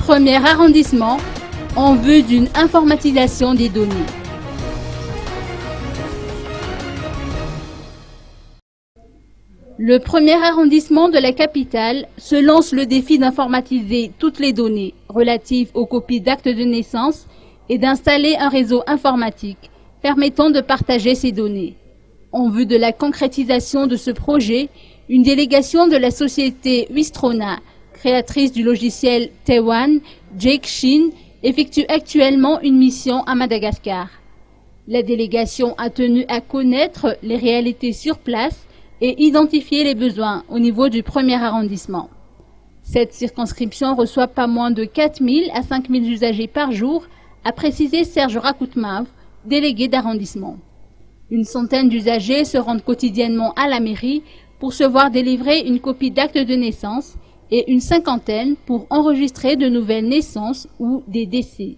Premier arrondissement, en vue d'une informatisation des données. Le premier arrondissement de la capitale se lance le défi d'informatiser toutes les données relatives aux copies d'actes de naissance et d'installer un réseau informatique permettant de partager ces données. En vue de la concrétisation de ce projet, une délégation de la société Wistrona, créatrice du logiciel Taïwan, Jake Shin, effectue actuellement une mission à Madagascar. La délégation a tenu à connaître les réalités sur place et identifier les besoins au niveau du premier arrondissement. Cette circonscription reçoit pas moins de 4 000 à 5 000 usagers par jour, a précisé Serge Rakoutmav, délégué d'arrondissement. Une centaine d'usagers se rendent quotidiennement à la mairie pour se voir délivrer une copie d'acte de naissance et une cinquantaine pour enregistrer de nouvelles naissances ou des décès.